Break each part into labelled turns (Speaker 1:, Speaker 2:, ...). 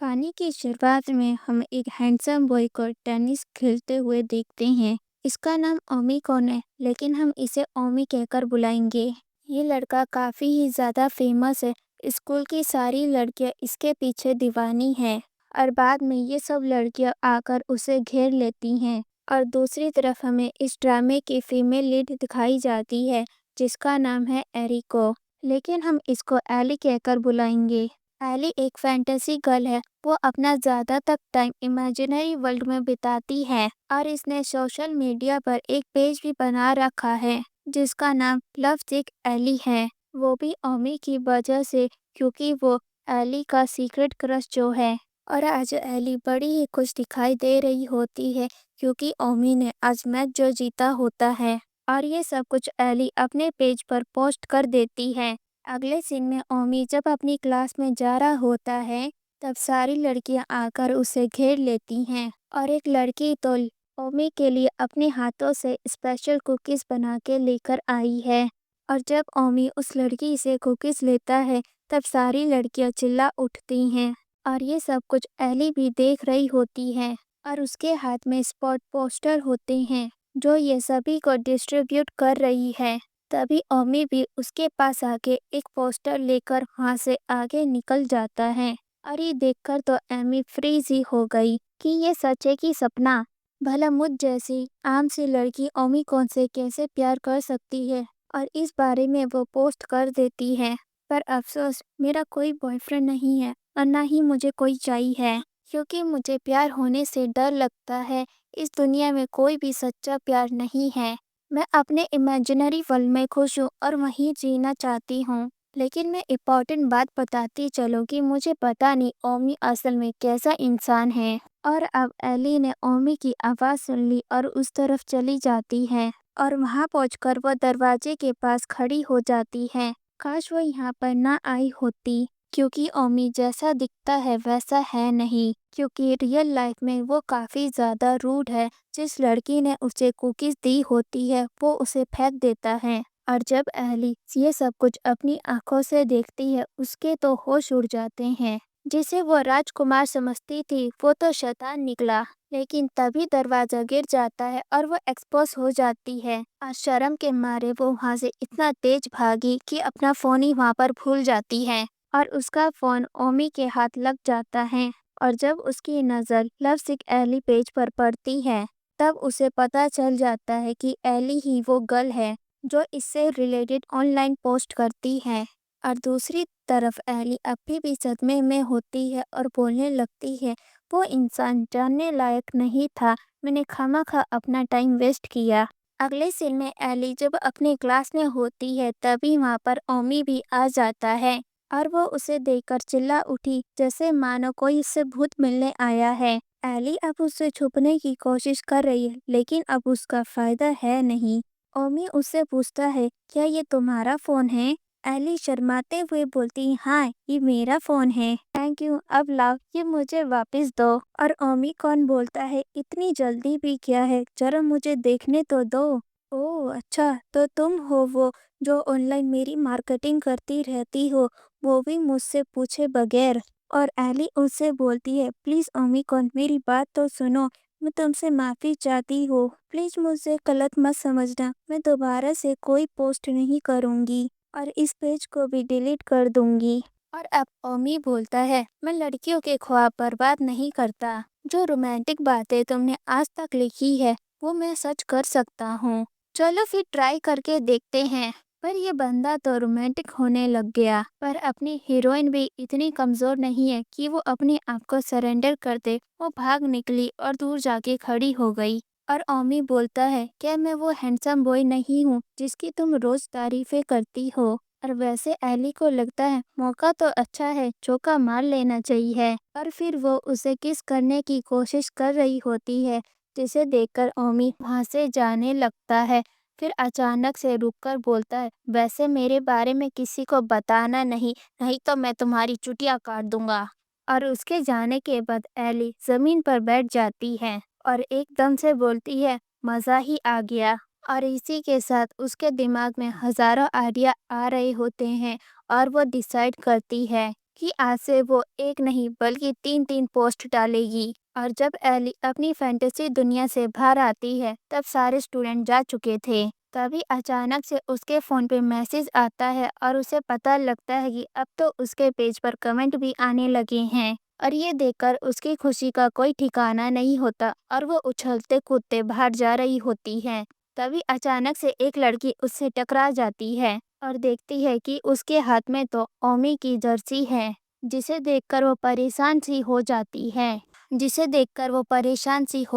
Speaker 1: कहानी की शुरुआत में हम एक हैंडसम बॉय को टेनिस खेलते हुए देखते हैं। इसका नाम ओमी कौन है, लेकिन हम इसे ओमी कहकर बुलाएंगे। ये लड़का काफी ही ज्यादा फेमस है। स्कूल की सारी लड़कियां इसके पीछे दीवानी हैं और बाद में ये सब लड़कियां आकर उसे घेर लेती हैं। और दूसरी तरफ हमें इस ड्रामे की फीमेल लीड दिखाई जाती है, जिसका नाम है एरिको, लेकिन हम इसको एली कहकर बुलाएंगे। एली एक फैंटेसी गर्ल है। वो अपना ज्यादातर टाइम इमेजिनरी वर्ल्ड में बिताती है और इसने सोशल मीडिया पर एक पेज भी बना रखा है जिसका नाम लव सिक एली है। वो भी ओमी की वजह से, क्योंकि वो एली का सीक्रेट क्रश जो है। और आज एली बड़ी ही खुश दिखाई दे रही होती है क्योंकि ओमी ने आज मैच जो जीता होता है, और ये सब कुछ एली अपने पेज पर पोस्ट कर देती है। अगले सीन में ओमी जब अपनी क्लास में जा रहा होता है, तब सारी लड़कियां आकर उसे घेर लेती हैं और एक लड़की तो ओमी के लिए अपने हाथों से स्पेशल कुकीज बना के लेकर आई है। और जब ओमी उस लड़की से कुकीज लेता है, तब सारी लड़कियां चिल्ला उठती हैं और ये सब कुछ एली भी देख रही होती है और उसके हाथ में स्पॉट पोस्टर होते हैं जो ये सभी को डिस्ट्रीब्यूट कर रही है। तभी ओमी भी उसके पास आके एक पोस्टर लेकर वहां से आगे निकल जाता है और ये देखकर तो एमी फ्रीज ही हो गई कि ये सच है कि सपना। भला मुझ जैसी आम सी लड़की ओमी कौन से कैसे प्यार कर सकती है, और इस बारे में वो पोस्ट कर देती है। पर अफसोस, मेरा कोई बॉयफ्रेंड नहीं है और ना ही मुझे कोई चाहिए है, क्योंकि मुझे प्यार होने से डर लगता है। इस दुनिया में कोई भी सच्चा प्यार नहीं है। मैं अपने इमेजिनरी वर्ल्ड में खुश हूँ और वहीं जीना चाहती हूँ। लेकिन मैं इम्पोर्टेंट बात बताती चलूँ कि मुझे पता नहीं ओमी असल में कैसा इंसान है। और अब एली ने ओमी की आवाज़ सुन ली और उस तरफ चली जाती है और वहां पहुंचकर वो दरवाजे के पास खड़ी हो जाती है। काश वो यहाँ पर ना आई होती, क्योंकि ओमी जैसा दिखता है वैसा है नहीं, क्योंकि रियल लाइफ में वो काफ़ी ज़्यादा रूड है। जिस लड़की ने उसे कुकीज दी होती है वो उसे फेंक देता है। और जब एली ये सब कुछ अपनी आंखों से देखती है, उसके तो होश उड़ जाते हैं। जिसे वो राजकुमार समझती थी वो तो शैतान निकला। लेकिन तभी दरवाजा गिर जाता है और वो एक्सपोज हो जाती है और शर्म के मारे वो वहाँ से इतना तेज भागी कि अपना फोन ही वहाँ पर भूल जाती है और उसका फोन ओमी के हाथ लग जाता है। और जब उसकी नज़र लव सिक एली पेज पर पड़ती है, तब उसे पता चल जाता है कि एली ही वो गर्ल है जो इससे रिलेटेड ऑनलाइन पोस्ट करती है। और दूसरी तरफ एली अभी भी सदमे में होती है और बोलने लगती है, वो इंसान जानने लायक नहीं था, मैंने खामखा अपना टाइम वेस्ट किया। अगले सीन में एली जब अपनी क्लास में होती है, तभी वहाँ पर ओमी भी आ जाता है और वो उसे देखकर चिल्ला उठी जैसे मानो कोई उससे भूत मिलने आया है। एली अब उससे छुपने की कोशिश कर रही है, लेकिन अब उसका फायदा है नहीं। ओमी उससे पूछता है, क्या ये तुम्हारा फोन है? एली शर्माते हुए बोलती, हाँ ये मेरा फोन है, थैंक यू, अब लाओ ये मुझे वापस दो। और ओमी कौन बोलता है, इतनी जल्दी भी क्या है, जरा मुझे देखने तो दो। ओह अच्छा, तो तुम हो वो जो ऑनलाइन मेरी मार्केटिंग करती रहती हो, वो भी मुझसे पूछे बगैर। और एली उससे बोलती है, प्लीज ओमी कौन, मेरी बात तो सुनो, मैं तुमसे माफी चाहती हूँ, प्लीज मुझे गलत मत समझना, मैं दोबारा से कोई पोस्ट नहीं करूँगी और इस पेज को भी डिलीट कर दूंगी। और अब ओमी बोलता है, मैं लड़कियों के ख्वाब बर्बाद नहीं करता, जो रोमांटिक बातें तुमने आज तक लिखी है वो मैं सच कर सकता हूँ, चलो फिर ट्राई करके देखते हैं। पर ये बंदा तो रोमांटिक होने लग गया, पर अपनी हीरोइन भी इतनी कमजोर नहीं है कि वो अपने आप को सरेंडर कर दे। वो भाग निकली और दूर जाके खड़ी हो गई। और ओमी बोलता है, क्या मैं वो हैंडसम बॉय नहीं हूँ जिसकी तुम रोज तारीफें करती हो? और वैसे एली को लगता है मौका तो अच्छा है, चौका मार लेना चाहिए। और फिर वो उसे किस करने की कोशिश कर रही होती है, जिसे देखकर ओमी वहां से जाने लगता है। फिर अचानक से रुककर बोलता है, वैसे मेरे बारे में किसी को बताना नहीं, नहीं तो मैं तुम्हारी चुटिया काट दूंगा। और उसके जाने के बाद एली जमीन पर बैठ जाती है और एकदम से बोलती है, मज़ा ही आ गया। और इसी के साथ उसके दिमाग में हजारों आइडिया आ रहे होते हैं और वो डिसाइड करती है کہ آج سے وہ ایک نہیں بلکہ تین تین پوسٹ ڈالے گی۔ اور جب ایلی اپنی فینٹیسی دنیا سے باہر آتی ہے تب سارے اسٹوڈنٹ جا چکے تھے۔ تبھی اچانک سے اس کے فون پہ میسج آتا ہے اور اسے پتہ لگتا ہے کہ اب تو اس کے پیج پر کمنٹ بھی آنے لگے ہیں، اور یہ دیکھ کر اس کی خوشی کا کوئی ٹھکانہ نہیں ہوتا اور وہ اچھلتے کودتے باہر جا رہی ہوتی ہے۔ تبھی اچانک سے ایک لڑکی اس سے ٹکرا جاتی ہے اور دیکھتی ہے کہ اس کے ہاتھ میں تو اومی کی جرسی ہے، جسے دیکھ کر وہ پریشان سی ہو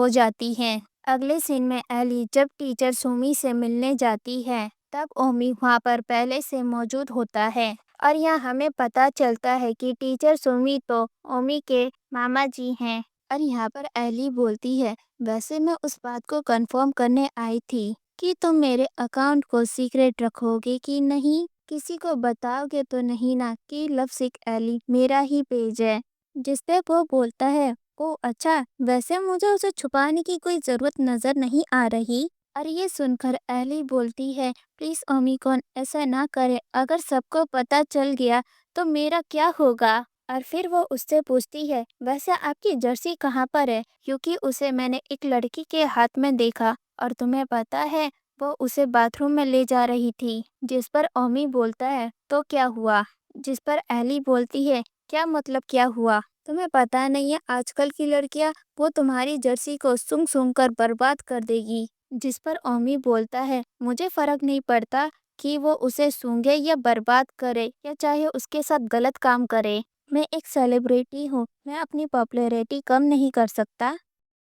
Speaker 1: جاتی ہے۔ اگلے سین میں ایلی جب ٹیچر سومی سے ملنے جاتی ہے تب اومی وہاں پر پہلے سے موجود ہوتا ہے، اور یہاں ہمیں پتہ چلتا ہے کہ ٹیچر سومی تو اومی کے ماما جی ہیں۔ اور یہاں پر ایلی بولتی ہے، ویسے میں اس بات کو کنفرم کرنے آئی تھی کہ تم میرے اکاؤنٹ کو سیکریٹ رکھو گے کہ نہیں، کسی کو بتاؤ گے تو نہیں نا کہ لو سک ایلی میرا ہی پیج ہے؟ جس پہ وہ بولتا ہے، او اچھا، ویسے مجھے اسے چھپانے کی کوئی ضرورت نظر نہیں آ رہی۔ اور یہ سن کر ایلی بولتی ہے، پلیز اومی کون ایسا نہ کرے، اگر سب کو پتہ چل گیا تو میرا کیا ہوگا؟ اور پھر وہ اس سے پوچھتی ہے، ویسے آپ کی جرسی کہاں پر ہے؟ کیونکہ اسے میں نے ایک لڑکی کے ہاتھ میں دیکھا اور تمہیں پتہ ہے وہ اسے باتھ روم میں لے جا رہی تھی۔ جس پر اومی بولتا ہے، تو کیا ہوا؟ جس پر ایلی بولتی ہے، کیا مطلب کیا ہوا؟ تمہیں پتہ نہیں ہے آج کل کی لڑکیاں، وہ تمہاری جرسی کو سونگ سونگ کر برباد کر دے گی۔ جس پر اومی بولتا ہے، مجھے فرق نہیں پڑتا کہ وہ اسے سونگے یا برباد کرے یا چاہے اس کے ساتھ غلط کام کرے، میں ایک سیلیبریٹی ہوں، میں اپنی پاپولیرٹی کم نہیں کر سکتا۔